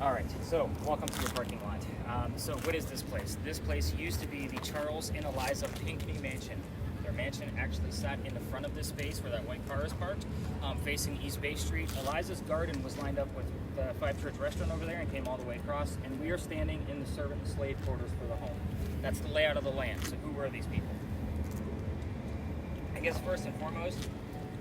All right, so welcome to your parking lot. So what is this place? This place used to be the Charles and Eliza Pinckney Mansion. Their mansion actually sat in the front of this space where that white car is parked, facing East Bay Street. Eliza's garden was lined up with the Five Church restaurant over there and came all the way across, and we are standing in the servant and slave quarters for the home. That's the layout of the land. So who were these people? I guess first and foremost,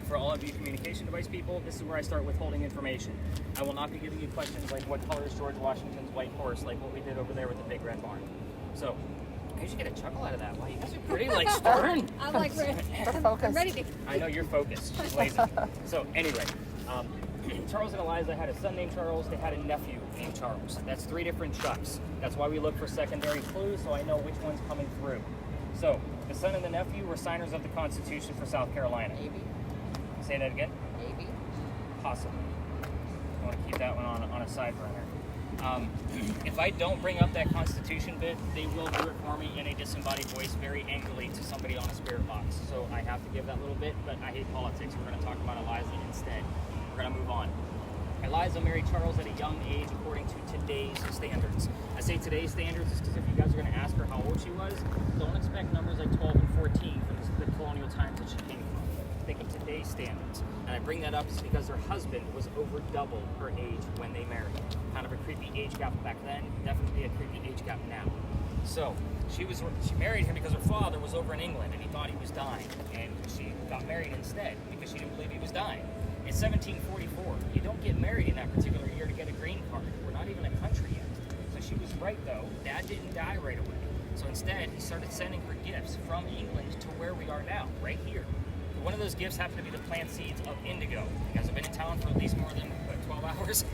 for all of you communication device people, this is where I start withholding information. I will not be giving you questions like what color is George Washington's white horse, like what we did over there with the big red barn. So, I usually get a chuckle out of that. Wow, you guys are pretty like stern. I'm like I'm ready to. I know you're focused. She's lazy. So anyway, Charles and Eliza had a son named Charles. They had a nephew named Charles. That's 3 different Chucks. That's why we look for secondary clues, so I know which one's coming through. So the son and the nephew were signers of the Constitution for South Carolina. Maybe. Say that again? Maybe. Possibly. I want to keep that one on a side burner. If I don't bring up that Constitution bit, they will do it for me in a disembodied voice very angrily to somebody on a spirit box. So I have to give that little bit, but I hate politics. We're going to talk about Eliza instead. We're going to move on. Eliza married Charles at a young age according to today's standards. I say today's standards is because if you guys are going to ask her how old she was, don't expect numbers like 12 and 14 from the colonial times that she came from. Think of today's standards. And I bring that up is because her husband was over double her age when they married. Kind of a creepy age gap back then, definitely a creepy age gap now. So she married him because her father was over in England and he thought he was dying, and she got married instead because she didn't believe he was dying. It's 1744. You don't get married in that particular year to get a green card. We're not even a country yet. So she was right though. Dad didn't die right away. So instead he started sending her gifts from England to where we are now, right here. One of those gifts happened to be the plant seeds of indigo. You guys have been in town for at least more than 12 hours,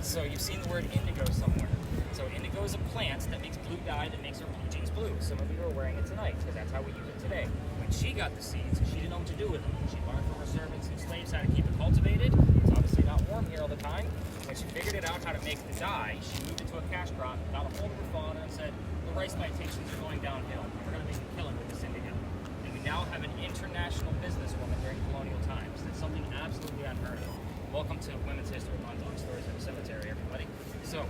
so you've seen the word indigo somewhere. So indigo is a plant that makes blue dye that makes our blue jeans blue. Some of you are wearing it tonight because that's how we use it today. When she got the seeds, she didn't know what to do with them. She learned from her servants and slaves how to keep it cultivated. It's obviously not warm here all the time. When she figured it out how to make the dye, she moved it to a cash crop, got a hold of her father and said, the rice plantations are going downhill. We're going to make a killing with this indigo. We now have an international businesswoman during colonial times. That's something absolutely unheard of. Welcome to Women's History on Dog Stories in the Cemetery, everybody. So,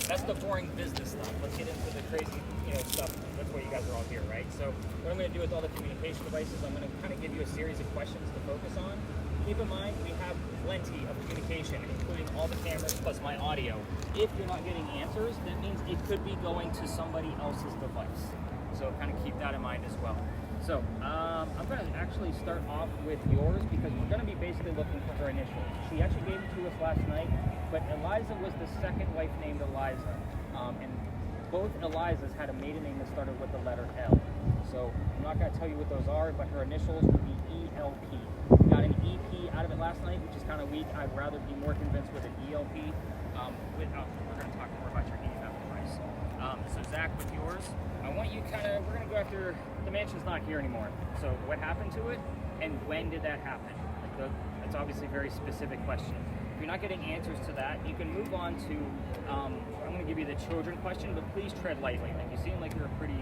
that's the boring business stuff. Let's get into the crazy, stuff. That's why you guys are all here, right? So, what I'm going to do with all the communication devices, I'm going to kind of give you a series of questions to focus on. Keep in mind, we have plenty of communication, including all the cameras plus my audio. If you're not getting answers, that means it could be going to somebody else's device. So, kind of keep that in mind as well. So, I'm going to actually start off with yours because we're going to be basically looking for her initials. She actually gave it to us last night, but Eliza was the second wife named Eliza. And both Elizas had a maiden name that started with the letter L. So, I'm not going to tell you what those are, but her initials would be ELP. We got an EP out of it last night, which is kind of weak. I'd rather be more convinced with an ELP. We're going to talk more about your EMF device. So, Zach, with yours, I want you we're going to go after, the mansion's not here anymore. So what happened to it and when did that happen? That's obviously a very specific question. If you're not getting answers to that, you can move on to, I'm going to give you the children question, but please tread lightly. Like, you seem like you're a pretty,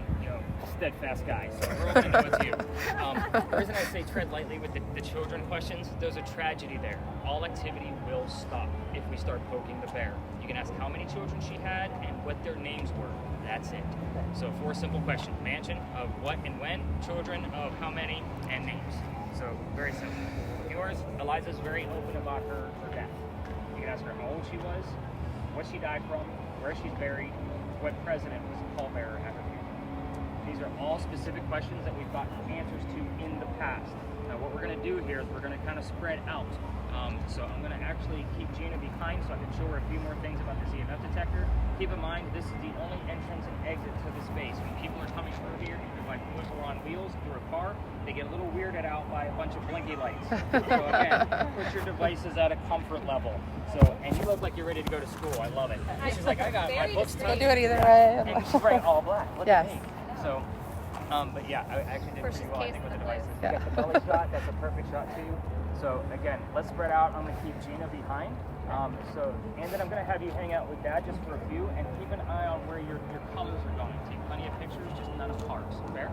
steadfast guy, so we're open to what's you. The reason I say tread lightly with the children questions, there's a tragedy there. All activity will stop if we start poking the bear. You can ask how many children she had and what their names were. That's it. So 4 simple questions. Mansion of what and when, children of how many, and names. So very simple. Yours, Eliza's very open about her death. You can ask her how old she was, what she died from, where she's buried, what president was the pallbearer at her funeral. These are all specific questions that we've gotten answers to in the past. Now what we're going to do here is we're going to kind of spread out. So I'm going to actually keep Gina behind so I can show her a few more things about this EMF detector. Keep in mind, this is the only entrance and exit to the space. When people are coming through here, if you're like we're on wheels through a car, they get a little weirded out by a bunch of blinky lights. So again, put your devices at a comfort level. So, and you look like you're ready to go to school. I love it. She's like, I got my books Don't taped. do it either way. And she's wearing all black. Look Yes. at me. So, but yeah, I actually did pretty well, I think, with the devices. Yeah. You got the belly shot. That's a perfect shot too. So again, let's spread out. I'm going to keep Gina behind. And then I'm going to have you hang out with Dad just for a few and keep an eye on where your colors are going. Take plenty of pictures, just none of cars. Fair?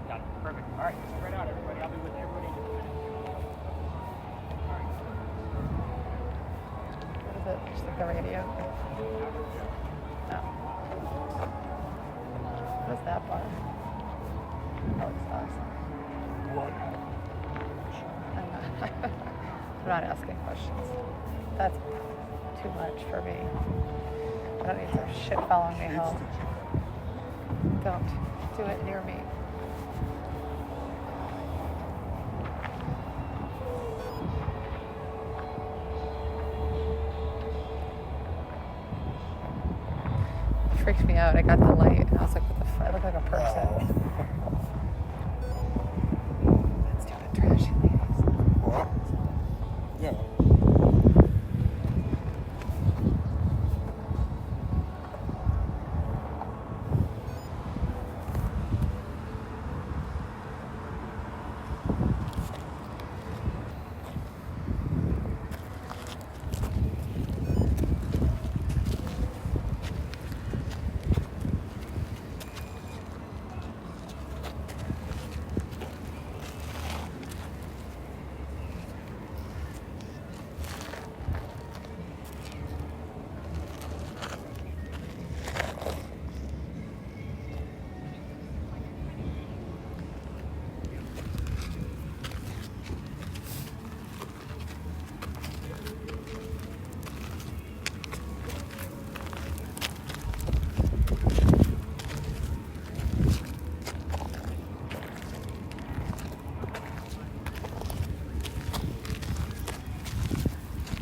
Got it. Perfect. All right, spread out, everybody. I'll be with everybody in just a minute. All right. it just like the radio? No. What is that bar? That looks awesome. What? I'm not asking questions. That's too much for me. I don't need some shit following me home. Don't do it near me. It freaked me out. I got the light and I was like, what the fuck? I look like a person. That's stupid trashy ladies. What? Yeah.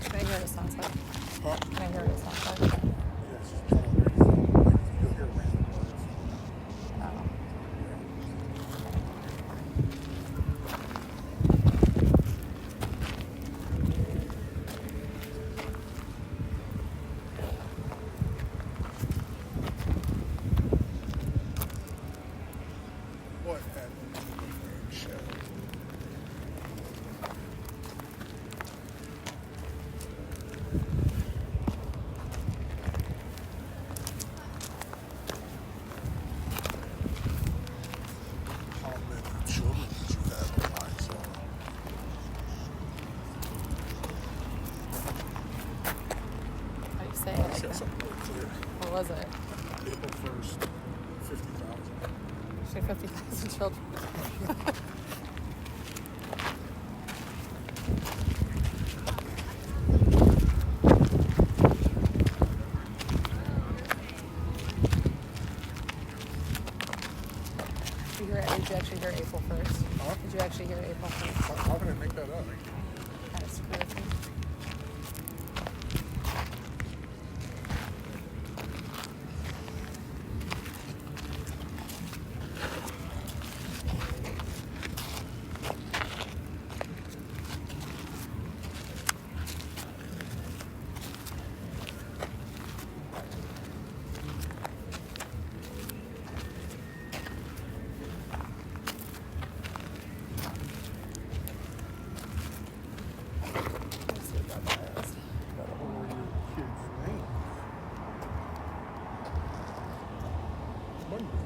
Can I hear what it sounds like? Huh? Can I hear what it sounds like? Yeah, it's just kind of weird. Like, you'll hear random words. Oh. What? Shit. How many children did you have in life? How do you say it? Let's get something really clear. What was it? April 1st, 50,000. She had 50,000 children. Did you actually hear April 1st? Huh? Did you actually hear April 1st? How can I make that up? Kind of screw with me. Let's see what that is. What were your kids' names? Monday.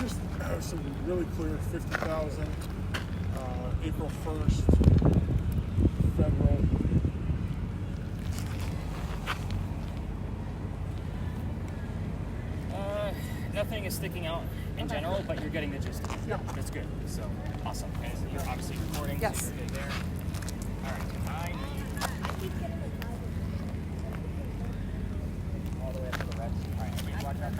Just have some really clear 50,000, April 1st, federal. Nothing is sticking out in general, but you're getting the gist. Yeah. That's good. So, awesome. And so you're obviously recording. Yes. So you're good there. All right. I need all the way up to the red. All right. Watch out.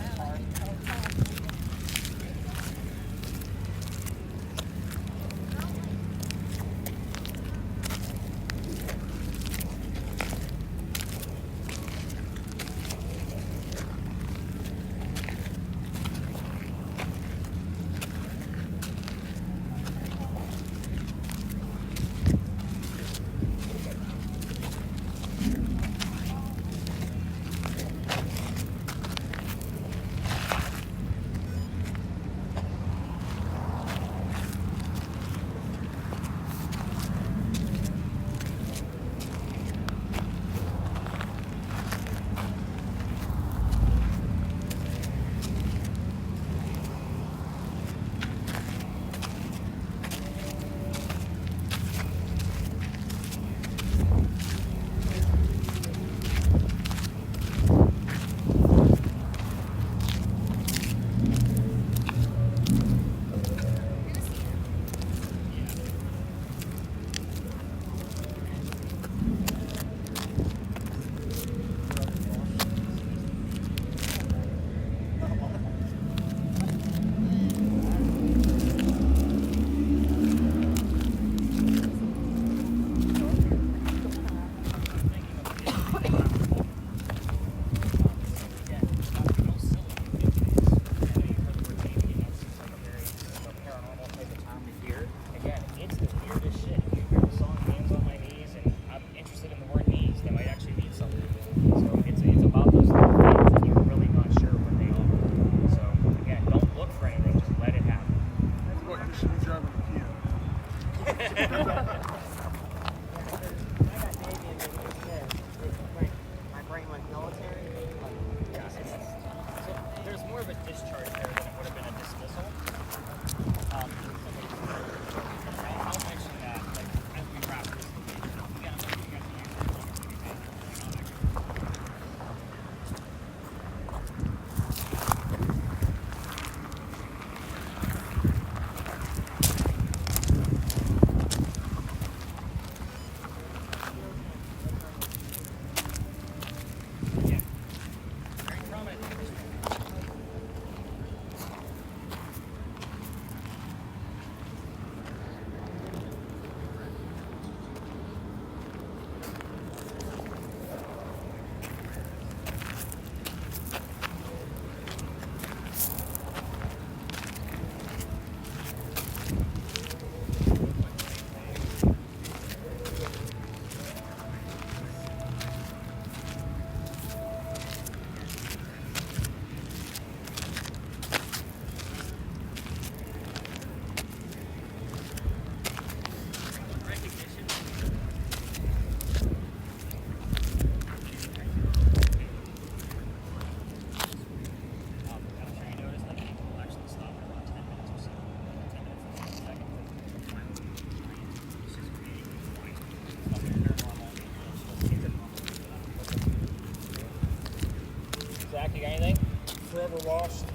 Never Lost,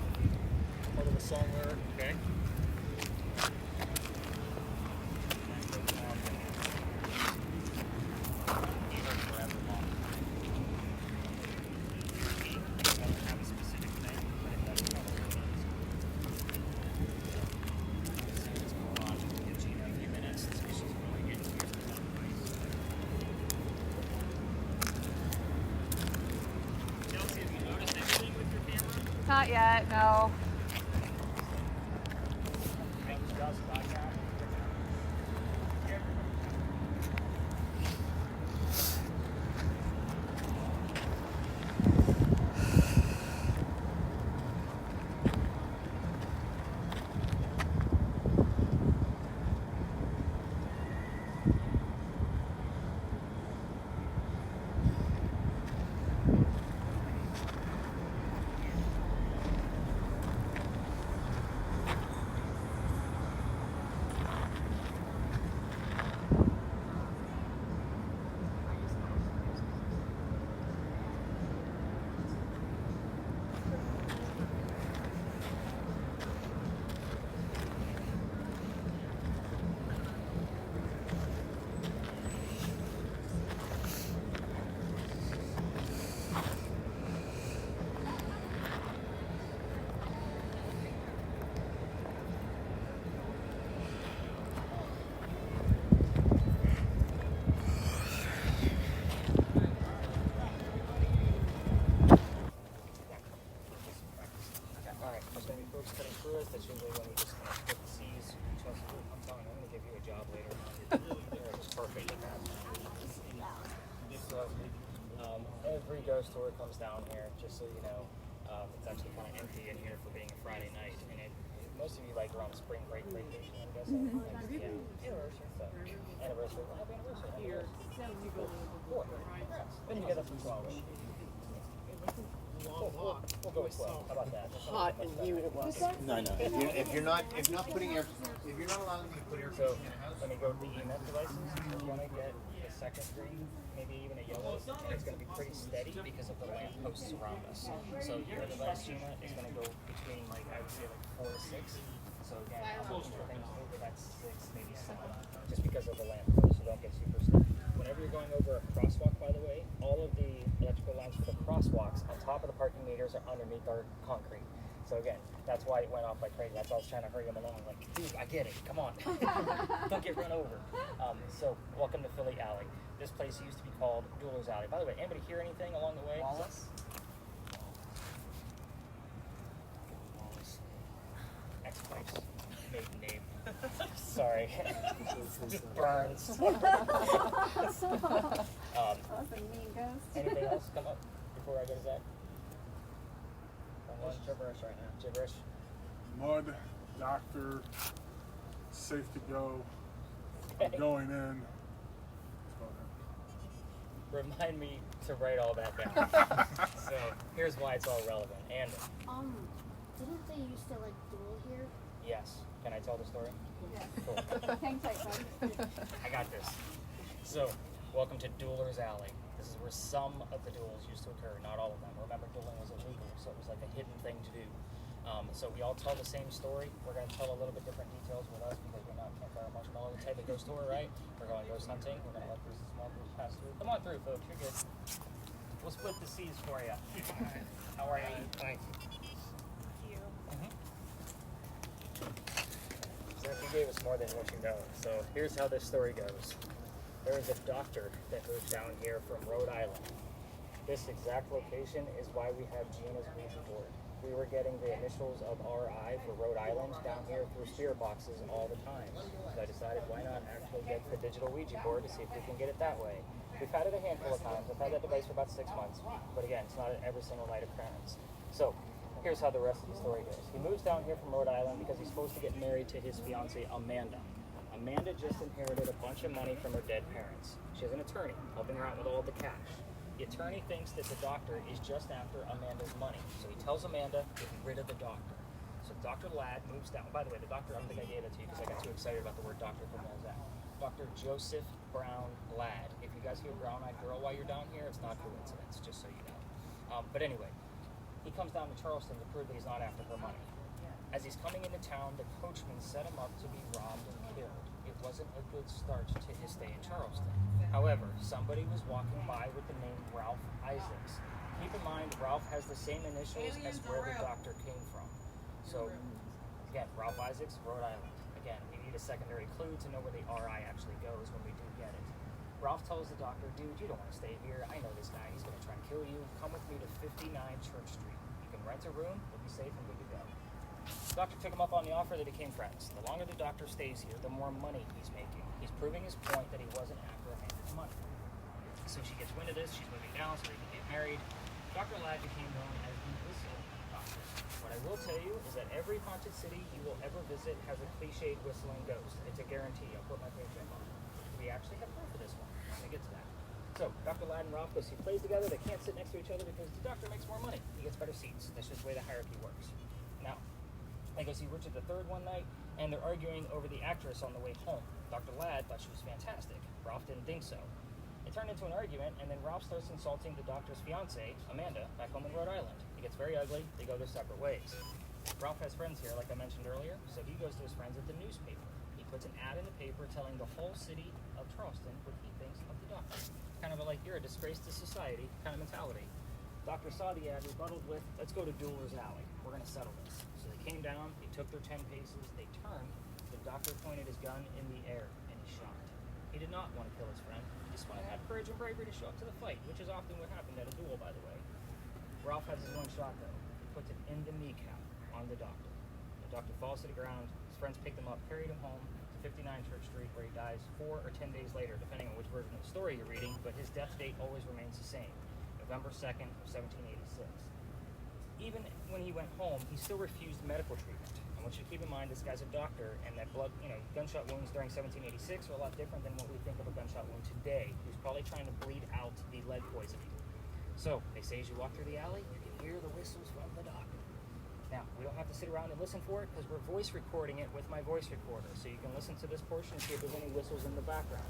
part of a song there. Okay. Not yet, no. That's usually when we just kind of split the C's. I'm telling you, I'm going to give you a job later on. You're just perfect at that. So, every ghost tour comes down here, just so you know. It's actually kind of empty in here for being a Friday night. And most of you like are on spring break vacation, I'm guessing. Yeah. Anniversary. So, anniversary. Well, happy anniversary. Cool. Congrats. Been together for 12 weeks. We'll go with 12. How about that? Hot and beautiful. No. If you're not allowing me to put air So when you go to the EMF devices, you're going to get a second green, maybe even a yellow, and it's going to be pretty steady because of the lamp posts around us. So your device GINA is going to go between, like, I would say, like 4 to 6. So again, I'm looking for things over that 6, maybe 7, just because of the lamp posts, so don't get super steady. Whenever you're going over a crosswalk, by the way, all of the electrical lines for the crosswalks on top of the parking meters are underneath our concrete. So again, that's why it went off like crazy. That's why I was trying to hurry him along. Like, dude, I get it. Come on. Don't get run over. So welcome to Philly Alley. This place used to be called Dueler's Alley. By the way, anybody hear anything along the way? Wallace? Wallace. Ex-wife's maiden name. Sorry. Just burns. That's a mean ghost. Anything else come up before I go to Zach? Just gibberish right now. Gibberish. Mud, doctor, safe to go. I'm going in. Remind me to write all that down. So here's why it's all relevant. And Didn't they used to like duel here? yes, can I tell the story? Yes. Cool. Hang tight, bud. I got this. So welcome to Dueler's Alley. This is where some of the duels used to occur, not all of them. Remember, dueling was illegal, so it was like a hidden thing to do. So we all tell the same story. We're going to tell a little bit different details with us because we're not campfire marshmallow type of ghost tour, right? We're going ghost hunting. We're going to let these small groups pass through. Come on through, folks. You're good. We'll split the C's for you. How are you? Fine. Zach, you gave us more than what you know. So here's how this story goes. There is a doctor that moved down here from Rhode Island. This exact location is why we have GINA's Ouija board. We were getting the initials of RI for Rhode Island down here through spirit boxes all the time. So I decided why not actually get the digital Ouija board to see if we can get it that way. We've had it a handful of times. I've had that device for about 6 months. But again, it's not an every single night occurrence. So here's how the rest of the story goes. He moves down here from Rhode Island because he's supposed to get married to his fiancée, Amanda. Amanda just inherited a bunch of money from her dead parents. She has an attorney helping her out with all the cash. The attorney thinks that the doctor is just after Amanda's money. So he tells Amanda, get rid of the doctor. So Dr. Ladd moves down. By the way, the doctor, I don't think I gave it to you because I got too excited about the word doctor from Zach. Dr. Joseph Brown Ladd. If you guys hear brown-eyed girl while you're down here, it's not coincidence, just so you know. But anyway, He comes down to Charleston to prove that he's not after her money. As he's coming into town, the coachman set him up to be robbed and killed. It wasn't a good start to his stay in Charleston. However, somebody was walking by with the name Ralph Isaacs. Keep in mind, Ralph has the same initials as where the doctor came from. So, again, Ralph Isaacs, Rhode Island. Again, we need a secondary clue to know where the RI actually goes when we do get it. Ralph tells the doctor, dude, you don't want to stay here. I know this guy. He's going to try and kill you. Come with me to 59 Church Street. You can rent a room. You'll be safe and good to go. The doctor took him up on the offer. They became friends. The longer the doctor stays here, the more money he's making. He's proving his point that he wasn't after Amanda's money. So she gets wind of this. She's moving down so they can get married. Dr. Ladd became known as the Whistle Doctor. What I will tell you is that every haunted city you will ever visit has a cliched whistling ghost. It's a guarantee. I'll put my paycheck on it. We actually have proof for this one. I'm going to get to that. So, Dr. Ladd and Ralph go see plays together. They can't sit next to each other because the doctor makes more money. He gets better seats. That's just the way the hierarchy works. Now, they go see Richard III one night, and they're arguing over the actress on the way home. Dr. Ladd thought she was fantastic. Ralph didn't think so. It turned into an argument, and then Ralph starts insulting the doctor's fiancée, Amanda, back home in Rhode Island. It gets very ugly. They go their separate ways. Ralph has friends here, like I mentioned earlier, so he goes to his friends at the newspaper. He puts an ad in the paper telling the whole city of Charleston what he thinks of the doctor. Kind of a like, you're a disgrace to society kind of mentality. Doctor saw the ad, rebutted with, let's go to Dueler's Alley. We're going to settle this. So they came down, they took their 10 paces, they turned, the doctor pointed his gun in the air, and he shot. He did not want to kill his friend. He just wanted to have courage and bravery to show up to the fight, which is often what happened at a duel, by the way. Ralph has his one shot, though. He puts it in the kneecap on the doctor. The doctor falls to the ground. His friends picked him up, carried him home to 59 Church Street, where he dies 4 or 10 days later, depending on which version of the story you're reading, but his death date always remains the same, November 2nd of 1786. Even when he went home, he still refused medical treatment. I want you to keep in mind this guy's a doctor, and that blood, gunshot wounds during 1786 are a lot different than what we think of a gunshot wound today. He was probably trying to bleed out the lead poisoning. So, they say as you walk through the alley, you can hear the whistles from the doctor. Now, we don't have to sit around and listen for it because we're voice recording it with my voice recorder. So you can listen to this portion and see if there's any whistles in the background.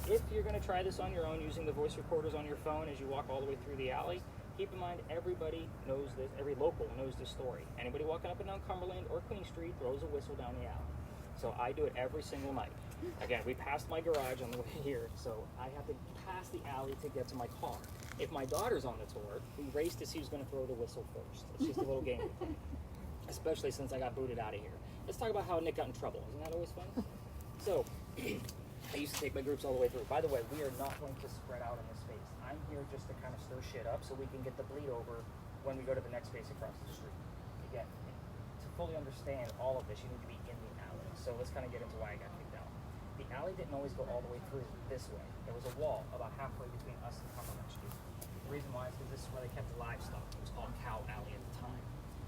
If you're going to try this on your own using the voice recorders on your phone as you walk all the way through the alley, keep in mind everybody knows this, every local knows this story. Anybody walking up and down Cumberland or Queen Street throws a whistle down the alley. So I do it every single night. Again, we passed my garage on the way here, so I have to pass the alley to get to my car. If my daughter's on the tour, we race to see who's going to throw the whistle first. It's just a little game we play. Especially since I got booted out of here. Let's talk about how Nick got in trouble. Isn't that always fun? So, I used to take my groups all the way through. By the way, we are not going to spread out in this space. I'm here just to kind of stir shit up so we can get the bleed over when we go to the next space across the street. Again, to fully understand all of this, you need to be in the alley. So let's kind of get into why I got kicked out. The alley didn't always go all the way through this way. There was a wall about halfway between us and Cumberland Street. The reason why is because this is where they kept the livestock. It was called Cow Alley at the time.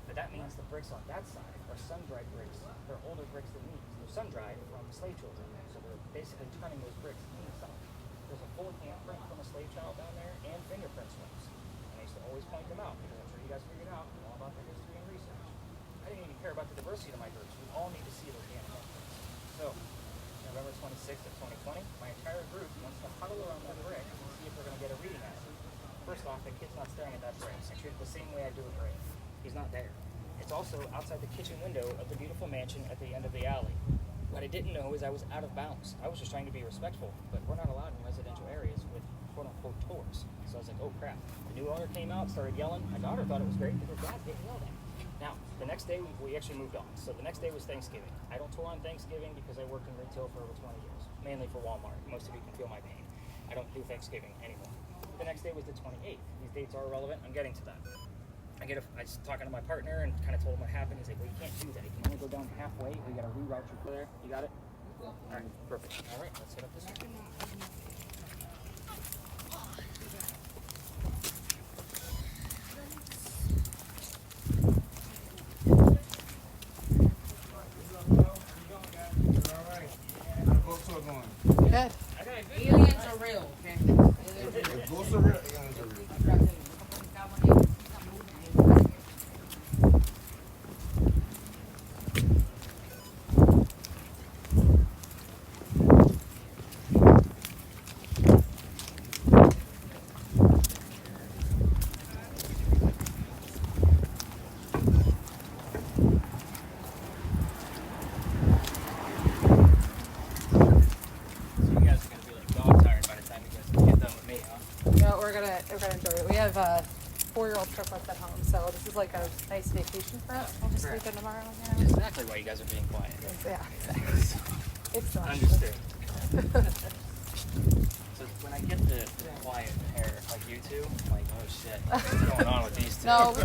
But that means the bricks on that side are sun-dried bricks. They're older bricks than these. They're sun-dried from slave children. So we're basically turning those bricks inside. There's a full handprint from a slave child down there and fingerprint swips. And I used to always point them out because I'm sure you guys figured out all about their history and research. I didn't even care about the diversity of my groups. We all need to see those damn handprints. So, November 26th of 2020, my entire group wants to huddle around that brick and see if we're going to get a reading at it. First off, the kid's not staring at that brick. I treat it the same way I do with Ray. He's not there. It's also outside the kitchen window of the beautiful mansion at the end of the alley. What I didn't know is I was out of bounds. I was just trying to be respectful, but we're not allowed in residential areas with quote-unquote tours. So I was like, oh crap. The new owner came out, started yelling. My daughter thought it was great because her dad's getting yelled at. Now, the next day, we actually moved on. So the next day was Thanksgiving. I don't tour on Thanksgiving because I worked in retail for over 20 years, mainly for Walmart. Most of you can feel my pain. I don't do Thanksgiving anymore. The next day was the 28th. These dates are irrelevant. I'm getting to that. I was talking to my partner and kind of told him what happened. He's like, well, you can't do that. You can only go down halfway. We got to reroute your there. You got it? All right, perfect. All right, let's hit up this one. Good. Aliens are real, okay? Ghosts are real, aliens are real. we're gonna enjoy it. We have a 4-year-old triplets at home, so this is like a nice vacation for us. We'll just sleep in tomorrow. You know? Exactly why you guys are being quiet. Yeah, exactly. It's not Understood. So when I get the quiet pair like you two, I'm like, oh shit, what's going on with these two? No,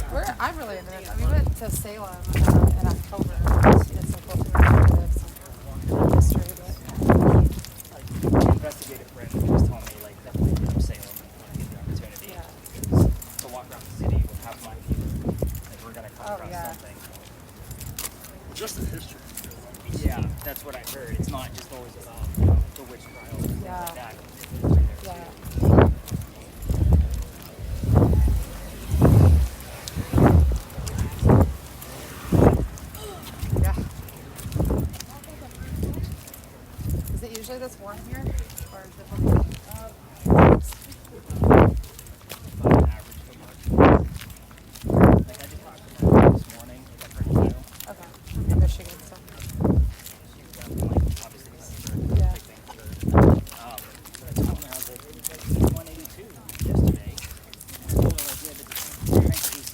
I'm really into it. We went to Salem in October. Did some cool things, some history, but Like, the investigative friend was telling me, like, definitely hit up Salem when I get the opportunity. Yeah. Because to walk around the city with half my people, like, we're gonna come Oh, across yeah. something. Just the history. Yeah, that's what I heard. It's not just always about, you know, the witch trials and things Yeah. like that. It's right there, yeah. too. Yeah. Is it usually this warm here? Or is it About an average for March. Like, I just talked to her this morning, like, at her too. okay. In Michigan, so. She was up, like, obviously December, Yeah. big thing for her. So I told her, I was like, it was 182 yesterday. And I told her, like, yeah, the crank AC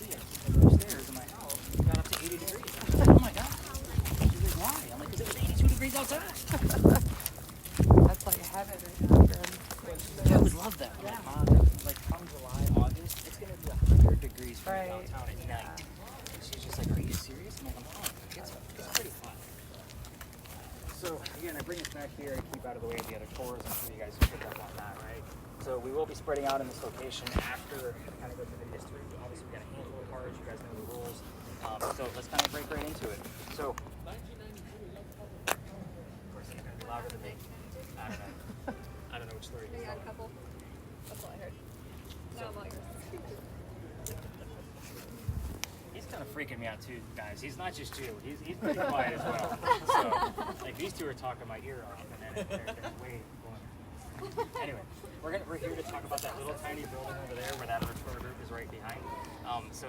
upstairs in my house got up to 80 degrees. I was like, oh my god. She was like, why? I'm like, because it was 82 degrees outside. That's like heaven right now. I would love that. I'm like, Mom, like, come July, August, it's going to be 100 degrees for Right. downtown at night. And she's just like, are you serious? I'm like, I'm fine. It's pretty fun. So, again, I bring us back here to keep out of the way of the other tours. I'm sure you guys picked up on that, right? So we will be spreading out in this location after kind of go through the history. Obviously, we got a handful of cards. You guys know the rules. So let's kind of break right into it. So, of course, it's going to be louder than me. I don't know. I don't know which story you got. A couple. That's all I heard. No, I'm not yours. He's kind of freaking me out too, guys. He's not just you. He's pretty quiet as well. So, like, these two are talking my ear off, and then they're way going. Anyway, we're here to talk about that little tiny building over there where that other tour group is right behind. So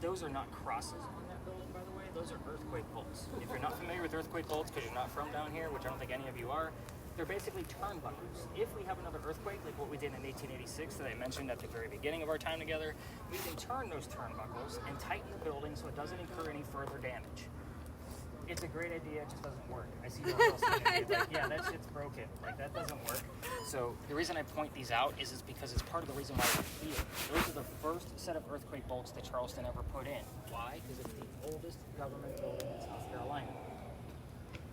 those are not crosses on that building, by the way. Those are earthquake bolts. If you're not familiar with earthquake bolts because you're not from down here, which I don't think any of you are, they're basically turnbuckles. If we have another earthquake, like what we did in 1886 that I mentioned at the very beginning of our time together, we can turn those turnbuckles and tighten the building so it doesn't incur any further damage. It's a great idea, it just doesn't work. I see you all saying it, like, yeah, that shit's broken. Like, that doesn't work. So the reason I point these out is because it's part of the reason why we're here. Those are the first set of earthquake bolts that Charleston ever put in. Why? Because it's the oldest government building in South Carolina.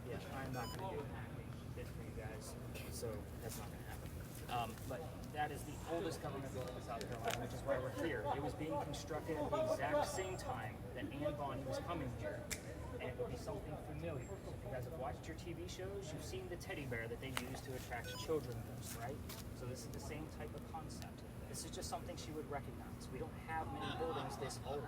Yeah, I'm not going to do an acting bit for you guys, so that's not going to happen. But that is the oldest government building in South Carolina, which is why we're here. It was being constructed at the exact same time that Anne Bonny was coming here. And it would be something familiar. If you guys have watched your TV shows, you've seen the teddy bear that they use to attract children most, right? So this is the same type of concept. This is just something she would recognize. We don't have many buildings this old.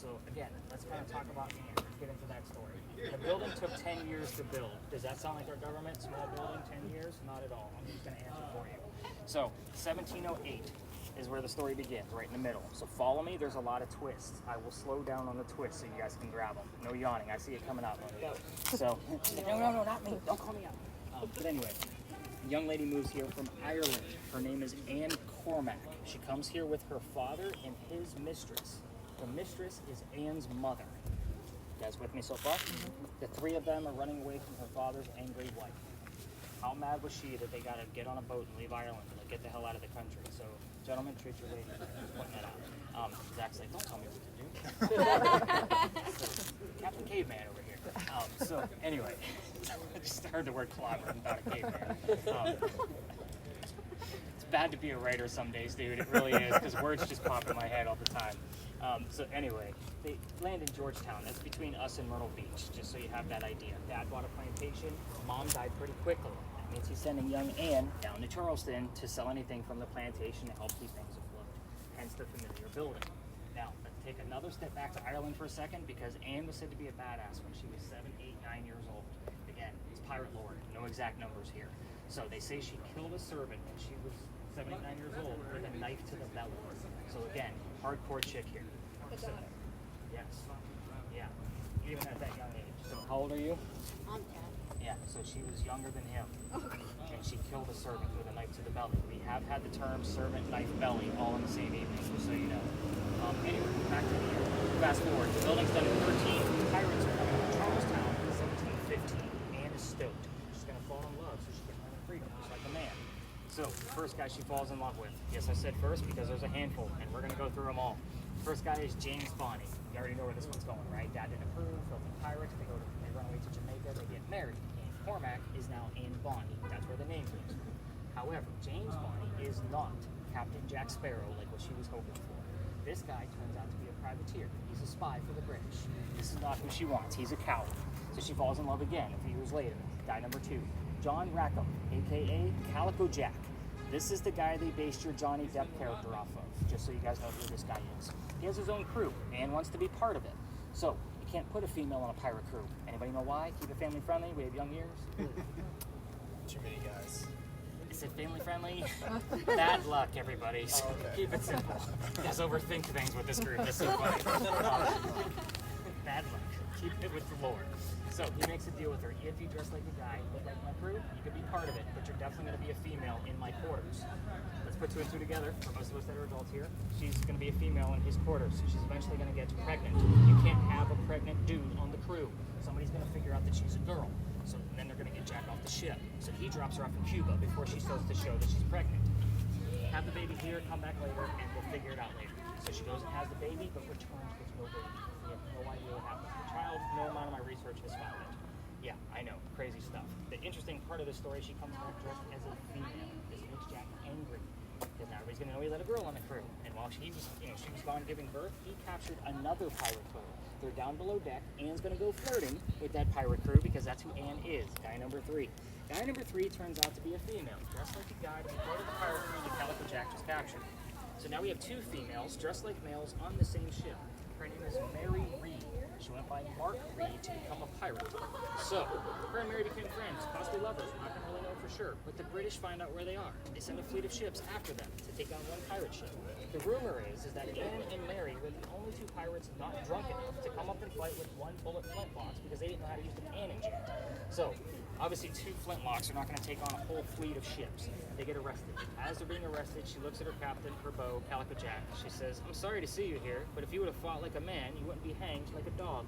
So again, let's kind of talk about Anne. Let's get into that story. The building took 10 years to build. Does that sound like our government? Small building, 10 years? Not at all. I'm just going to answer for you. So 1708 is where the story begins, right in the middle. So follow me, there's a lot of twists. I will slow down on the twists so you guys can grab them. No yawning, I see it coming out. So, no, not me, don't call me out. But anyway, the young lady moves here from Ireland. Her name is Anne Cormack. She comes here with her father and his mistress. The mistress is Anne's mother. You guys with me so far? The three of them are running away from her father's angry wife. How mad was she that they got to get on a boat and leave Ireland and like, get the hell out of the country? So, gentlemen, treat your lady. Just pointing that out. Zach's like, don't tell me what to do. So, Captain Caveman over here. So, anyway, it's just hard to word clobber without a caveman. It's bad to be a writer some days, dude. It really is, because words just pop in my head all the time. So anyway, they land in Georgetown. That's between us and Myrtle Beach, just so you have that idea. Dad bought a plantation. Mom died pretty quickly. That means he's sending young Anne down to Charleston to sell anything from the plantation to help keep things afloat. Hence the familiar building. Now, let's take another step back to Ireland for a second, because Anne was said to be a badass when she was 7, 8, 9 years old. Again, it's pirate lore. No exact numbers here. So they say she killed a servant when she was 7, 8, 9 years old with a knife to the belly. So again, hardcore chick here. So, yes. Yeah. Even at that young age. So how old are you? I'm 10. Yeah, so she was younger than him. And she killed a servant with a knife to the belly. We have had the term servant, knife, belly all in the same evening, just so you know. Anyway, back to the year. Fast forward, the building's done in 13. Pirates are coming to Charlestown in 1715. Anne is stoked. She's going to fall in love, so she can learn freedom, just like a man. So, the first guy she falls in love with. Yes, I said first because there's a handful, and we're going to go through them all. First guy is James Bonney. You already know where this one's going, right? Dad didn't approve, filthy pirates. They run away to Jamaica, they get married. Anne Cormac is now Anne Bonny. That's where the name comes from. However, James Bonny is not Captain Jack Sparrow like what she was hoping for. This guy turns out to be a privateer. He's a spy for the British. This is not who she wants. He's a coward. So she falls in love again a few years later. Guy number 2, John Rackham, aka Calico Jack. This is the guy they based your Johnny Depp character off of, just so you guys know who this guy is. He has his own crew, and wants to be part of it. So, you can't put a female on a pirate crew. Anybody know why? Keep it family friendly, we have young ears. Too many guys. Is it family friendly? Bad luck, everybody. So keep it simple. You guys overthink things with this group, that's so funny. Bad luck. Keep it with the Lord. So he makes a deal with her. If you dress like a guy, look like my crew, you could be part of it, but you're definitely going to be a female in my quarters. Let's put 2 and 2 together. For most of us that are adults here, she's going to be a female in his quarters. She's eventually going to get pregnant. You can't have a pregnant dude on the crew. Somebody's going to figure out that she's a girl. So then they're going to get Jack off the ship. So he drops her off in Cuba before she starts to show that she's pregnant. Have the baby here, come back later, and we'll figure it out later. So she goes and has the baby, but returns with no baby. We have no idea what happened to the child. No amount of my research has found it. Yeah, I know, crazy stuff. The interesting part of the story, she comes back dressed as a female. This makes Jack angry, because now everybody's gonna know he let a girl on the crew. And while she was gone giving birth, he captured another pirate crew. They're down below deck. Anne's gonna go flirting with that pirate crew because that's who Anne is. Guy number 3. Guy number 3 turns out to be a female, dressed like a guy to be part of the pirate crew that Calico Jack was captured. So now we have 2 females dressed like males on the same ship. Her name is Mary Reed. She went by Mark Reed to become a pirate. So, her and Mary became friends, possibly lovers. We're not going to really know for sure. But the British find out where they are. They send a fleet of ships after them to take on one pirate ship. The rumor is that Anne and Mary were the only 2 pirates not drunk enough to come up and fight with 1 bullet flintlocks because they didn't know how to use the cannon yet. So, obviously 2 flintlocks are not going to take on a whole fleet of ships. They get arrested. As they're being arrested, she looks at her captain, her beau, Calico Jack. She says, "I'm sorry to see you here, but if you would have fought like a man, you wouldn't be hanged like a dog."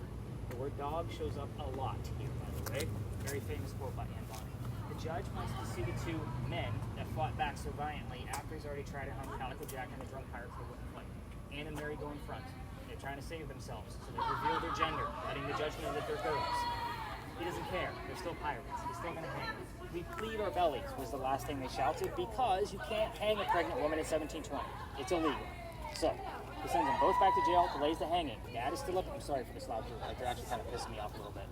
The word dog shows up a lot here, by the way. Very famous quote by Anne Bonny. The judge wants to see the 2 men that fought back so valiantly after he's already tried to hunt Calico Jack and the drunk pirates they wouldn't fight. Anne and Mary go in front. They're trying to save themselves, so they reveal their gender, letting the judge know that they're girls. He doesn't care. They're still pirates. He's still going to hang them. "We plead our bellies," was the last thing they shouted, because you can't hang a pregnant woman in 1720. It's illegal. So, he sends them both back to jail, delays the hanging. Dad is still up. I'm sorry for this loud group. They're actually kind of pissing me off a little bit.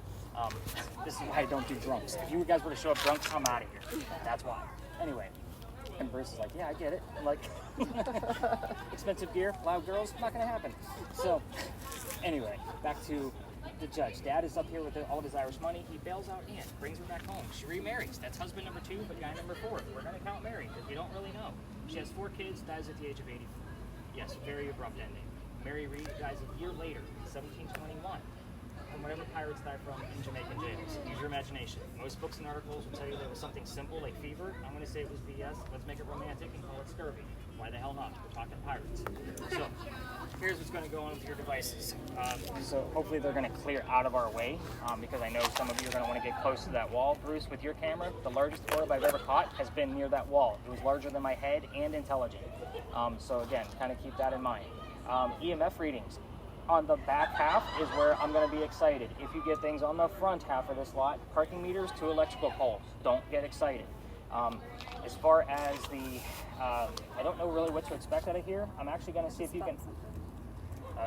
This is why I don't do drunks. If you guys were to show up drunk, I'm out of here. That's why. Anyway, and Bruce is like, "Yeah, I get it." I'm like, expensive gear, loud girls, not going to happen. So, anyway, back to the judge. Dad is up here with all of his Irish money. He bails out Anne, brings her back home. She remarries. That's husband number 2, but guy number 4. We're going to count Mary because we don't really know. She has 4 kids, dies at the age of 84. Yes, very abrupt ending. Mary Reed dies a year later, 1721, from whatever pirates die from in Jamaican jails. Use your imagination. Most books and articles will tell you that it was something simple like fever. I'm going to say it was BS. Let's make it romantic and call it scurvy. Why the hell not? We're talking pirates. So, here's what's going to go on with your devices. So hopefully they're going to clear out of our way, because I know some of you are going to want to get close to that wall. Bruce, with your camera, the largest orb I've ever caught has been near that wall. It was larger than my head and intelligent. So again, kind of keep that in mind. EMF readings. On the back half is where I'm going to be excited. If you get things on the front half of this lot, parking meters to electrical poles. Don't get excited. As far as the, I don't know really what to expect out of here. I'm actually going to see if you can,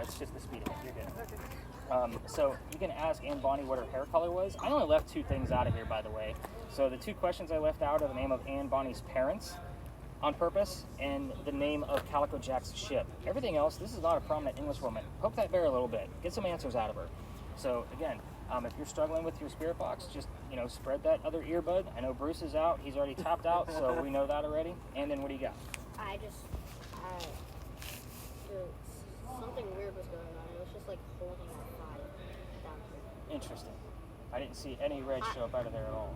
it's just the speed of it, you're good. So you can ask Anne Bonny what her hair color was. I only left 2 things out of here, by the way. So the 2 questions I left out are the name of Anne Bonny's parents on purpose and the name of Calico Jack's ship. Everything else, this is not a prominent Englishwoman. Poke that bear a little bit. Get some answers out of her. So again, if you're struggling with your spirit box, just spread that other earbud. I know Bruce is out. He's already tapped out, so we know that already. And then what do you got? Something weird was going on. It was just like holding on fire down here. Interesting. I didn't see any red show up out of there at all.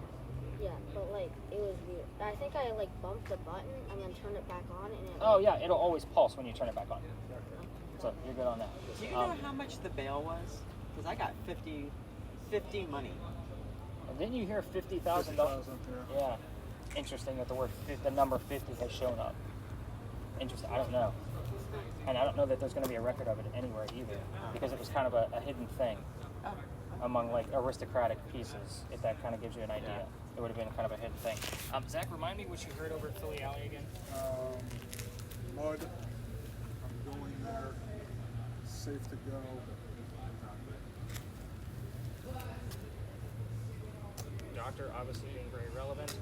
Yeah, but like it was weird. I think I like bumped the button and then turned it back on and it. Oh yeah, it'll always pulse when you turn it back on. So you're good on that. Do you know how much the bail was? Because I got 50 money. Didn't you hear $50,000? Yeah. Interesting that the number 50 has shown up. Interesting. I don't know. And I don't know that there's going to be a record of it anywhere either, because it was kind of a hidden thing among like aristocratic pieces, if that kind of gives you an idea. It would have been kind of a hidden thing. Zach, remind me what you heard over at Philly Alley again. Mud. I'm going there. Safe to go. Doctor obviously being very relevant.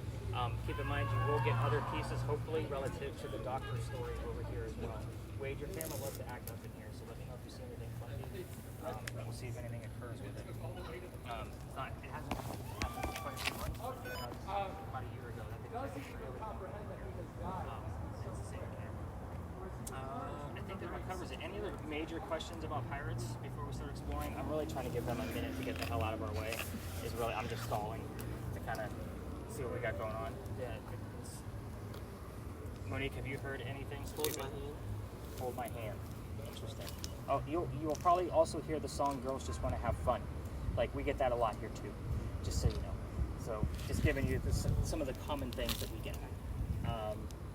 Keep in mind you will get other pieces hopefully relative to the doctor story over here as well. Wade, your camera loves to act up in here, so let me know if you see anything funny. We'll see if anything occurs with it. It hasn't happened quite a few months. About a year ago. I think it's the same camera. I think that covers it. Any other major questions about pirates before we start exploring? I'm really trying to give them a minute to get the hell out of our way. I'm just stalling to kind of see what we got going on. Yeah. Monique, have you heard anything? Hold my hand. Hold my hand. Interesting. Oh, you'll probably also hear the song "Girls Just Want to Have Fun." Like we get that a lot here too, just so you know. So just giving you some of the common things that we get.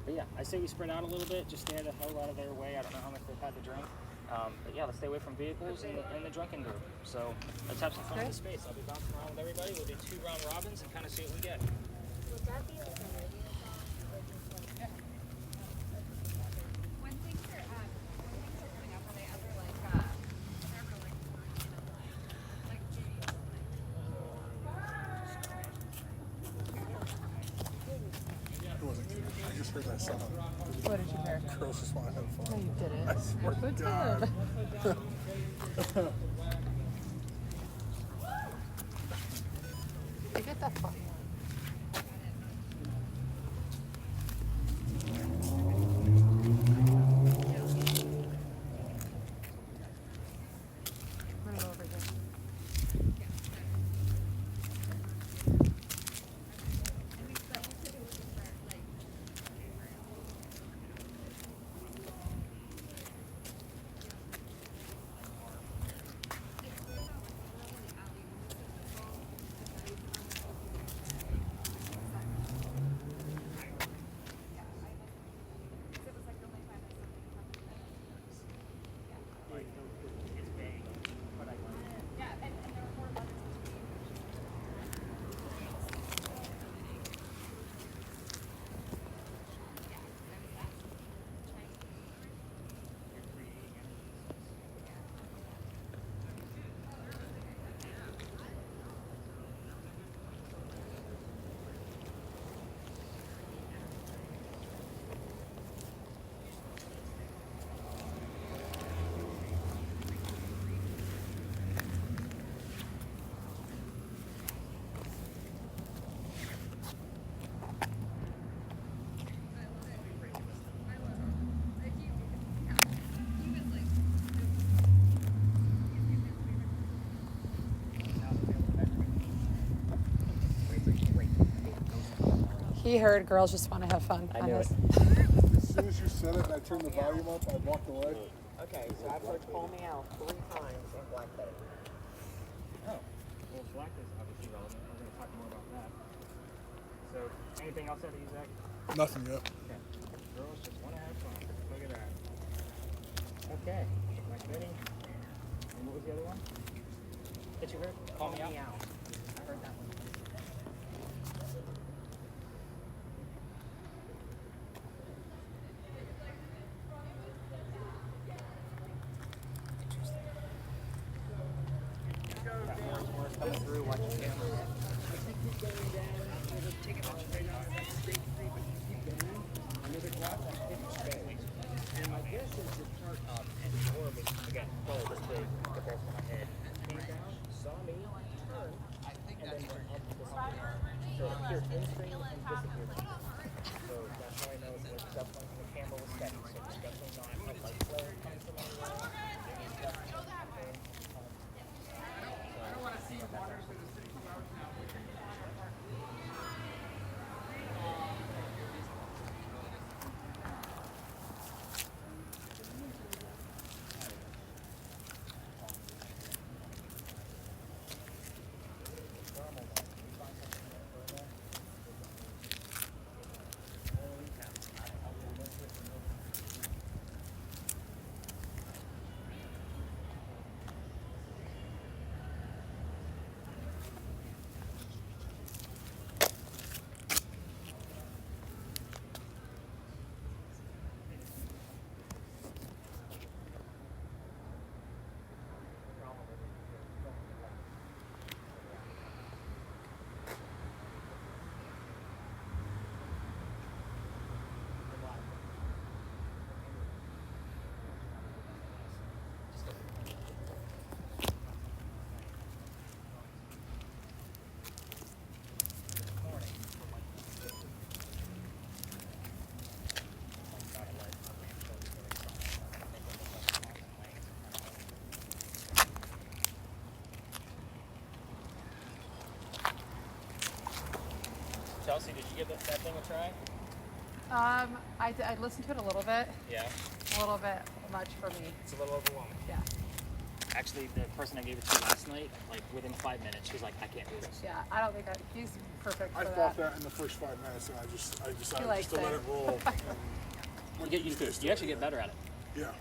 But yeah, I say we sprint out a little bit, just stay the hell out of their way. I don't know how much they've had to drink. But yeah, let's stay away from vehicles and the drunken group. So let's have some fun in the space. I'll be bouncing around with everybody. We'll do 2 round robins and kind of see what we get. Would that be like a radio song or just like? When things are coming up, are they ever like It wasn't cute. I just heard that song. What did you hear? Girls just want to have fun. No, you didn't. I swear to God. You get that fun. Run it over here. He heard girls just want to have fun. I knew it. As soon as you said it and I turned the volume up, I walked away. Okay, so I've heard "Call Me Out" 3 times in Blackberry. Oh, well, black is obviously relevant. We're going to talk more about that. So, anything else out of you, Zach? Nothing yet. Okay. Girls just want to have fun. Look at that. Okay. Black Betty. And what was the other one that you heard? Call Me Out. I heard that one. Coming through, watching cameras. And my guess is the part and the orb is again probably this big compared to my head. Came down, saw me, turned, and then went up to something. So it appeared in stream and disappeared. So that's how I know it was definitely the camera was steady. So it was definitely not a light flare coming from anywhere. It was definitely Chelsea, did you give that thing a try? I listened to it a little bit. Yeah. A little bit much for me. It's a little overwhelming. Yeah. Actually, the person I gave it to last night, like within 5 minutes, she's like, I can't do this. Yeah, I don't think he's perfect I for thought that. that in the first 5 minutes, and I decided likes just to let it. it roll. You get used to it. You actually get better at it. Yeah.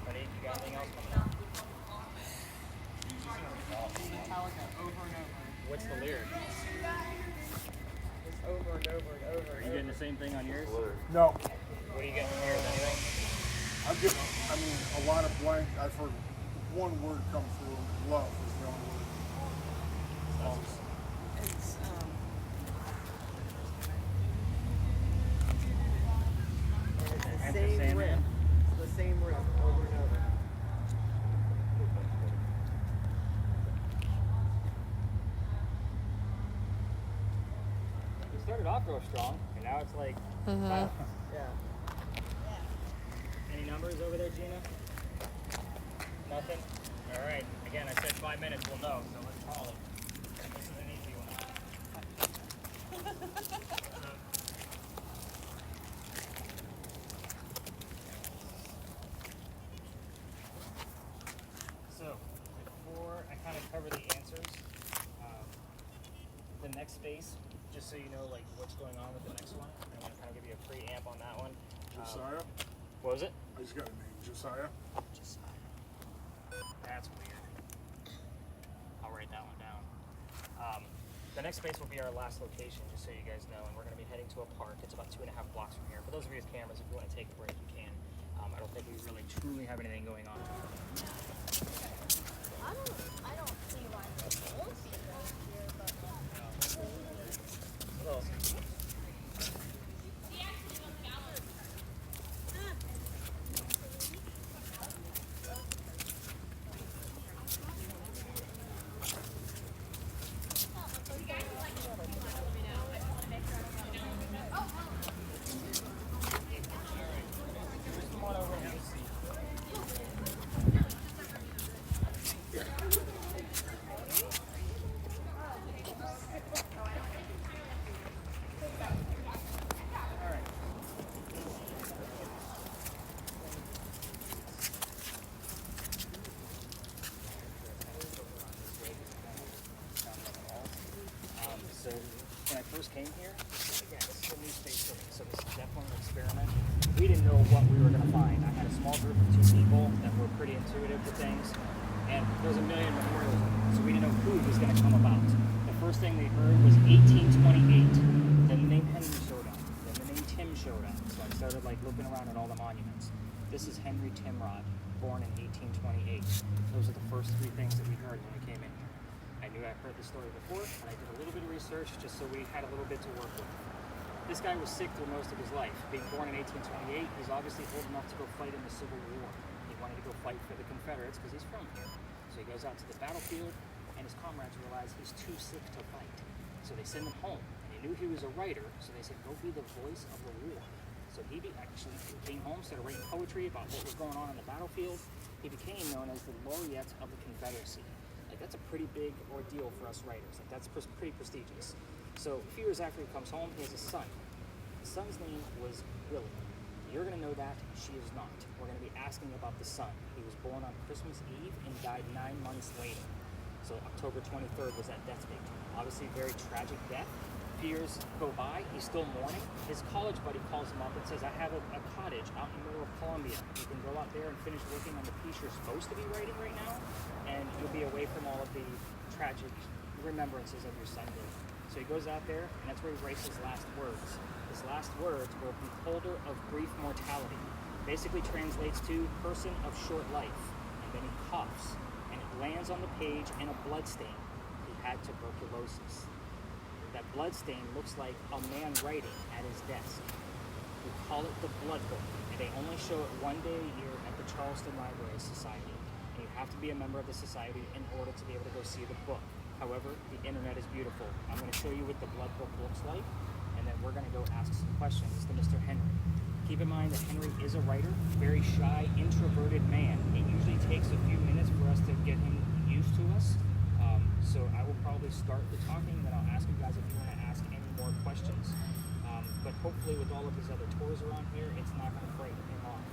Buddy, you got anything else coming up? Metallica over and over. What's the lyric? It's over and over and over. Are you getting the same thing on yours? No, What are you getting from yours? Anything? I'm getting, a lot of blank. I've heard one word come through. Love is the only word. It's Enter the same Sandman. riff. It's the same riff over and over. We started off real strong, and now it's like, silent. Yeah. Any numbers over there, Gina? Nothing? All right. Again, I said 5 minutes, we'll know, so let's call it. This is an easy one. So, before I kind of cover the answers, the next space, just so you know like what's going on with the next one, I'm going to kind of give you a preamp on that one. Josiah? What was it? I just got a name. Josiah? That's weird. I'll write that one down. The next space will be our last location, just so you guys know, and we're going to be heading to a park. It's about 2.5 blocks from here. For those of you with cameras, if you want to take a break, you can. I don't think we really truly have anything going on. I don't see why there won't be right here, but What else? Come on over and have a seat. So when I first came here, again, this is a new space for me, so this is definitely an experiment. We didn't know what we were going to find. I had a small group of 2 people that were pretty intuitive to things, and there was a million memorials in it, so we didn't know who was going to come about. The first thing they heard was 1828. Then the name Henry showed up. Then the name Tim showed up. So I started like looking around at all the monuments. This is Henry Timrod, born in 1828. Those are the first 3 things that we heard when we came in here. I knew I'd heard the story before, and I did a little bit of research just so we had a little bit to work with. This guy was sick through most of his life. Being born in 1828, he's obviously old enough to go fight in the Civil War. He wanted to go fight for the Confederates because he's from here. So he goes out to the battlefield, and his comrades realize he's too sick to fight. So they send him home, and they knew he was a writer, so they said, go be the voice of the war. So he actually came home, started writing poetry about what was going on the battlefield. He became known as the laureate of the Confederacy. Like, that's a pretty big ordeal for us writers. Like, that's pretty prestigious. So a few years after he comes home, he has a son. The son's name was Willie. You're going to know that. She is not. We're going to be asking about the son. He was born on Christmas Eve and died 9 months later. So October 23rd was that death date. Obviously, a very tragic death. years go by, he's still mourning. His college buddy calls him up and says, I have a cottage out in the middle of Columbia. You can go out there and finish working on the piece you're supposed to be writing right now, and you'll be away from all of the tragic remembrances of your Sunday. So he goes out there, and that's where he writes his last words. His last words were beholder of brief mortality. Basically translates to person of short life. And then he coughs, and it lands on the page in a blood stain. He had tuberculosis. That blood stain looks like a man writing at his desk. We call it the Blood Book, and they only show it one day a year at the Charleston Library Society. And you have to be a member of the society in order to be able to go see the book. However, the internet is beautiful. I'm going to show you what the Blood Book looks like, and then we're going to go ask some questions to Mr. Henry. Keep in mind that Henry is a writer, very shy, introverted man. It usually takes a few minutes for us to get him used to us. So I will probably start the talking, and then I'll ask you guys if you want to ask any more questions. But hopefully with all of these other tours around here, it's not going to break him off.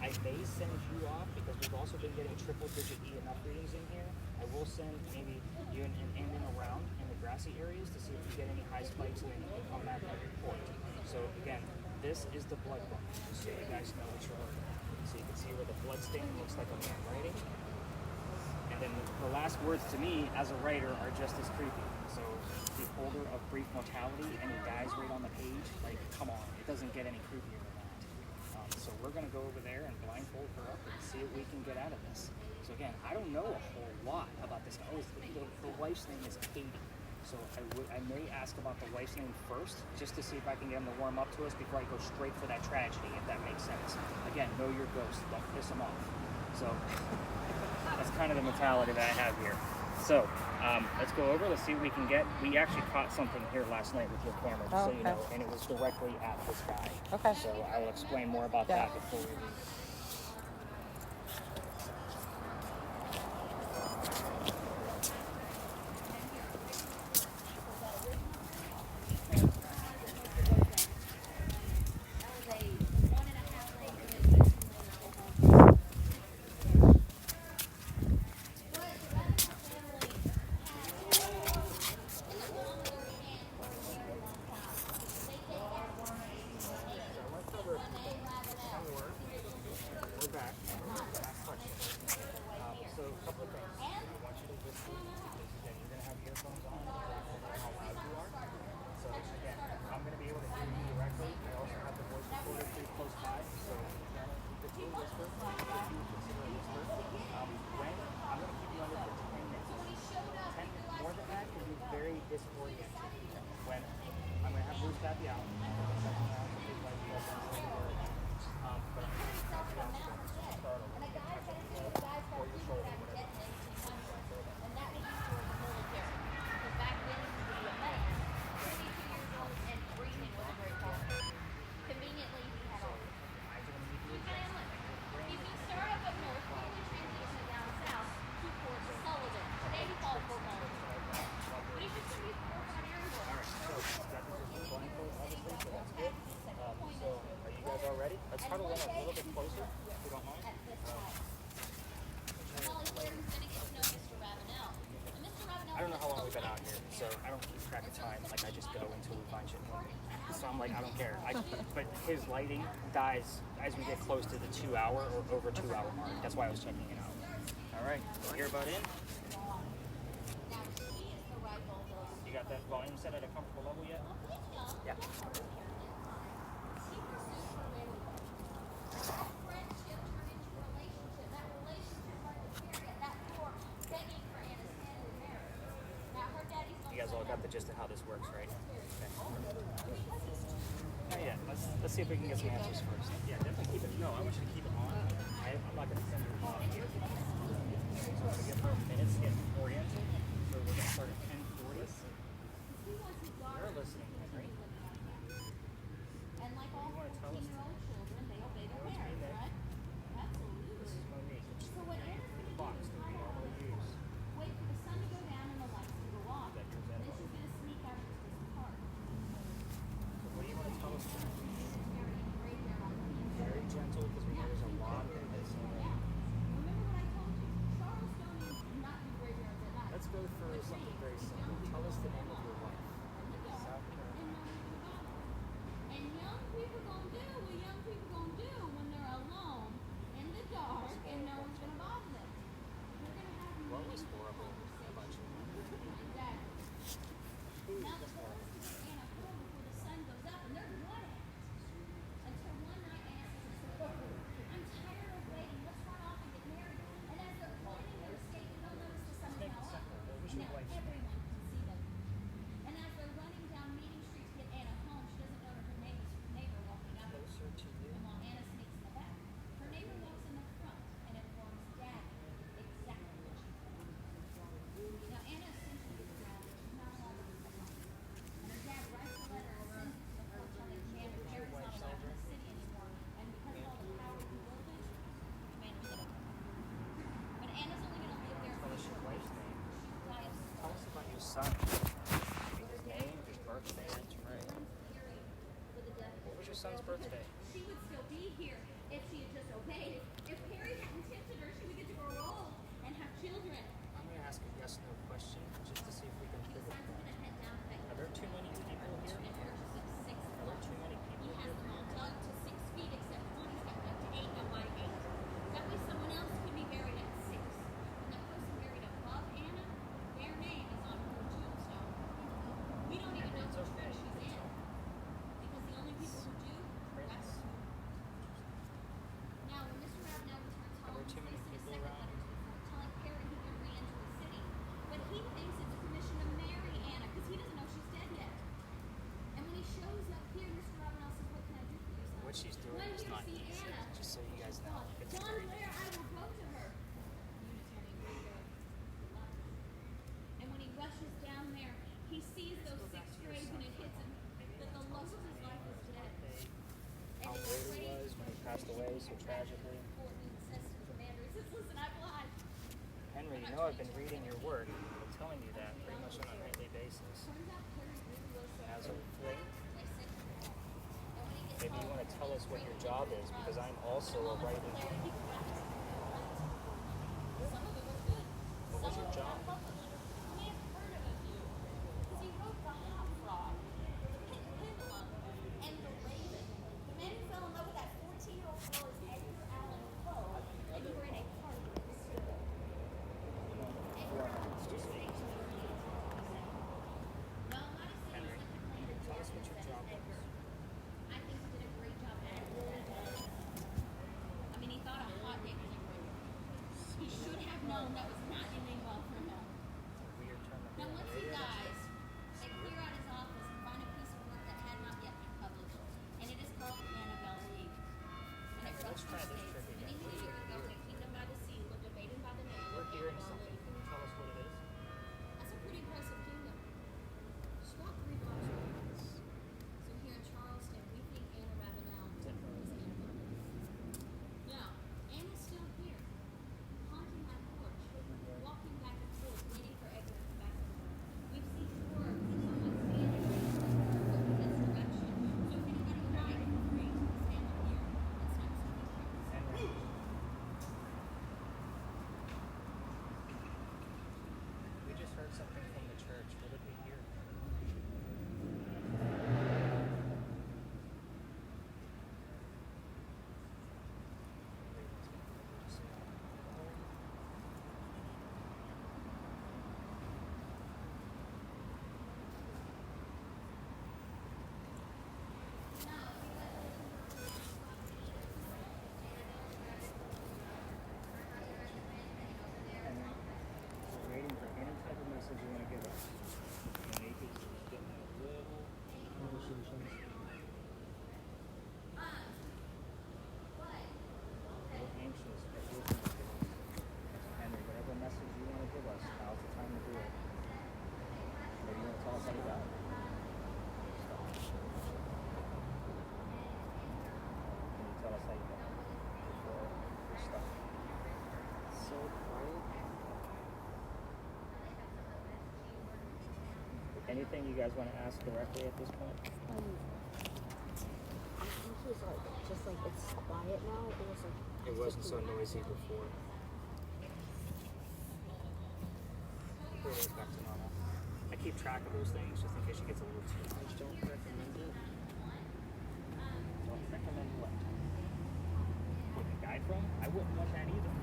I may send you off because we've also been getting triple-digit E enough readings in here. I will send maybe you and Aiden around in the grassy areas to see if you get any high spikes, and then you can come back and report. So again, this is the Blood Book, just so you guys know what you're looking at. So you can see where the blood stain looks like a man writing. And then the last words to me as a writer are just as creepy. So beholder of brief mortality, and he dies right on the page. Like, come on, it doesn't get any creepier than that. So we're gonna go over there and blindfold her up and see what we can get out of this. So again, I don't know a whole lot about this guy. Oh, the wife's name is Katie. So I may ask about the wife's name first, just to see if I can get him to warm up to us before I go straight for that tragedy, if that makes sense. Again, know your ghost, don't piss him off. So that's kind of the mentality that I have here. So let's go over, let's see what we can get. We actually caught something here last night with your camera, just so you know, and it was directly at this guy. Okay. So I will explain more about that before we leave. So I don't keep track of time. Like, I just go until we find shit for me. So I'm like, I don't care. But his lighting dies as we get close to the 2 hour or over 2 hour mark. That's why I was checking it out. All right, ear bud in. You got that volume set at a comfortable level yet? Yeah. You guys all got the gist of how this works, right? Okay. Not yet. Let's see if we can get some answers first. Yeah, definitely keep it. No, I want you to keep it on. I'm not going to send you off here. So I'm going to give her a minute to get oriented. So we're going to start at 10:40. You're listening, Henry. And like all You want to tell us? 14-year-old children, they obey their What's parents, me, Nick? right? Absolutely. This is my niece. So whatever The box that we normally use. wait for the sun to go down and the lights to go off. That yours Then at she's going to sneak out into this park. So what do you want to tell us? Very Very gentle, because we know there's a lot of this. Remember what I told you? Charleston is not in graveyards at night. Let's go for something very was horrible. A bunch of them. Now the boys to get Anna home before the sun goes up, and they're blood at it. Until one night Anna says, I'm tired of waiting. Let's run off and get married. And as they're planning their escape, they'll notice the sun is now up. Now everyone can see them. And as they're running down Meeting Street to get Anna home, she doesn't notice her neighbor walking up. And while Anna sneaks in the back, her neighbor walks in the front and informs Daddy exactly what she's doing. Now Anna essentially is grounded. She's not allowed to leave the home. And her dad writes a letter and sends it to the court telling Commander Perry's not allowed in the city anymore. And because of all the power and voltage, Commander's gonna come. But Anna's only gonna live there for a short while. She'll die of Tell us about your son. His name, his birthday. That's right. What was your son's birthday? She would still be here if she had just obeyed. If Perry hadn't tempted her, she would get to grow old and have children. I'm going to ask a yes/no question just to see if we can He figure decides it he's gonna head down to that out. Are there too many people here? and purchase a 6 Are there too many He people has here? them all dug to 6 feet, except one is got up to 8. Now why 8? That way someone else can be buried at 6. And the person buried above Anna, their name is on her tombstone. We don't even know which church she's in. Because the only people who do, that's who. Now when Mr. Ravenel returns Are home, there he too many sends a people second around? letter to the court telling Perry he can re-enter the city. But he thinks it's permission to marry Anna because he doesn't know she's dead yet. And when he shows up here, Mr. Ravenel says, what can I do for you, son? What she's doing "Well, I'm is here to not see easy, Anna." just so you guys know. It's John very Blair, I will go to her. Unitarian radio. And when he rushes down there, he sees those 6 graves and it hits him that the love of his life is dead. And how he's old he afraid was when he passed away so tragically. He says to the commander, he says, listen, I've lied. Henry, you know I've been reading your work. I'm telling you that pretty much on a nightly basis. Turns out Perry really was so As of late, they sent him home. And when he gets maybe you home, want to tell us what your job is because I'm also a writer. Some of it was good. What was your job? We have heard of a few. Because he wrote The Hop Frog, The Pendulum, and The Raven. The man who fell in love with that 14-year-old girl is Edgar Allan Poe, and you were in a part of this. No, I'm not a Henry, tell us what your job is. I think he did a great job at that. I mean, he thought a hot date was a great. He should have known that was not ending well for him. Weird term. Now, once he dies, they clear out his office and find a piece of work that had not yet been published, and it is called Annabelle's Eve. And it Let's try this states, trick again. many years ago, in a kingdom by the sea, lived a maiden by the name We're of hearing Annabelle something. Lee. Can you tell us what it is? That's a pretty impressive kingdom. It's about 3 blocks away. So here in Charleston, we think Anna Ravenel is Annabelle Lee. Now, Anna's still here, haunting my porch, walking back and forth, waiting for Edgar to come back to her. We've seen work, someone standing right in front of her, looking this direction. So if anybody would like, feel free to stand up here and snap some pictures. Henry. We just heard something from the church. What did we hear? We're waiting for any type of message you want to give us. Monique is getting a little conversations. A little anxious, but we're going to give us. Henry, whatever message you want to give us, now's the time to do it. Maybe you want to tell us how you got it. Can you tell us how you got it before we start? So quiet. Anything you guys want to ask directly at this point? I think he's like, just like, it's quiet now. It was like, It wasn't so noisy before. Everything's back to normal. I keep track of those things just in case she gets a little too much. Don't recommend it. Don't recommend what? What, the guy from? I wouldn't want that either.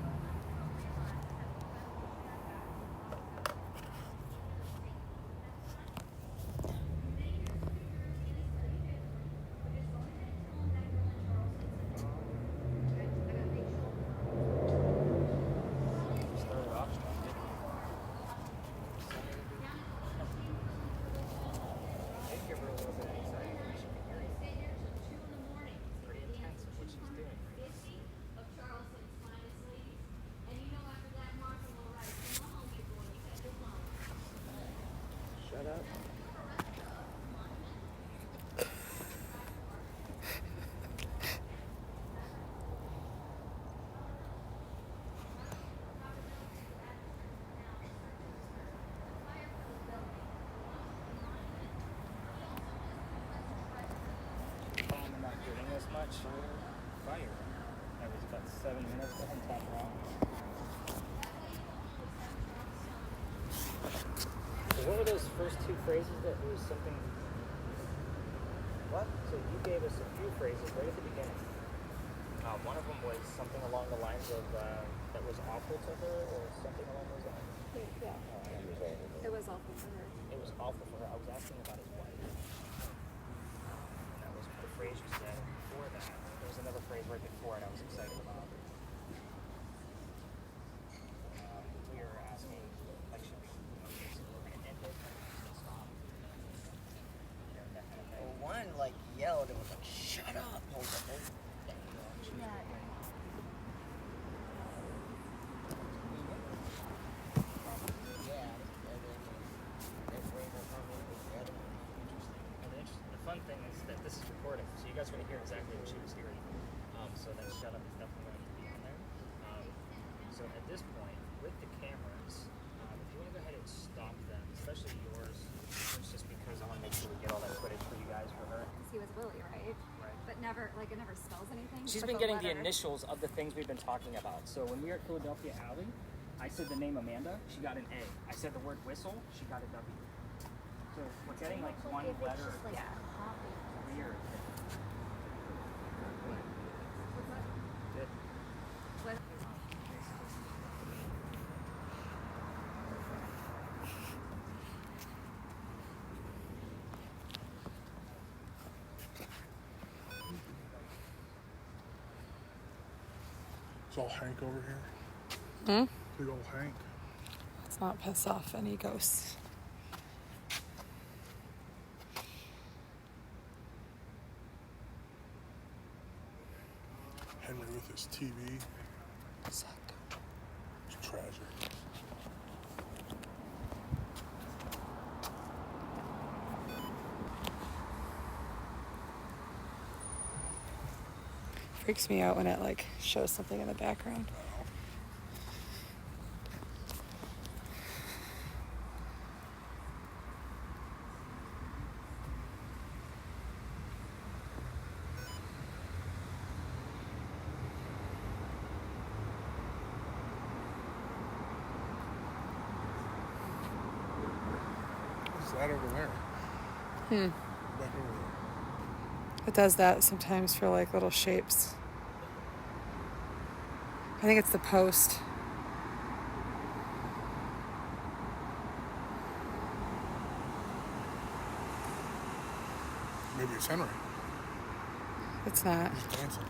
much fire. That was about 7 minutes. Go ahead and tap around. So what were those first two phrases that it was something? What? So you gave us a few phrases right at the beginning. One of them was something along the lines of that was awful to her, or something along those lines. Yeah. It was awful for her. It was awful for her. I was asking about his wife. And that was the phrase you said before that. There was another phrase right before it I was excited about. We were asking, like, should we, so we're going to end it, or should we stop? You know, that kind of thing. Well, one like yelled and was like, "Shut up!" I was like, "Oh, The fun thing is that this is recording, so you guys are going to hear exactly what she was hearing. So that shut up is definitely going to be on there. So at this point, with the cameras, if you want to go ahead and stop them, especially yours, it's just because I want to make sure we get all that footage for you guys for her. He was Willie, right? Right. But never, like, it never spells anything. She's but been getting the letter. initials of the things we've been talking about. So when we were at Philadelphia Alley, I said the name Amanda, she got an A. I said the word whistle, she got a W. So we're getting like one If it's letter. just like Yeah. copy. Weird. Good. What? It's all Hank over here. Big old Hank. Let's not piss off any ghosts. Henry with his TV. It's tragic. Freaks me out when it like shows something in the background. What's that over there? Back over there. It does that sometimes for like little shapes. I think it's the post. Maybe it's Henry. It's not. He's dancing.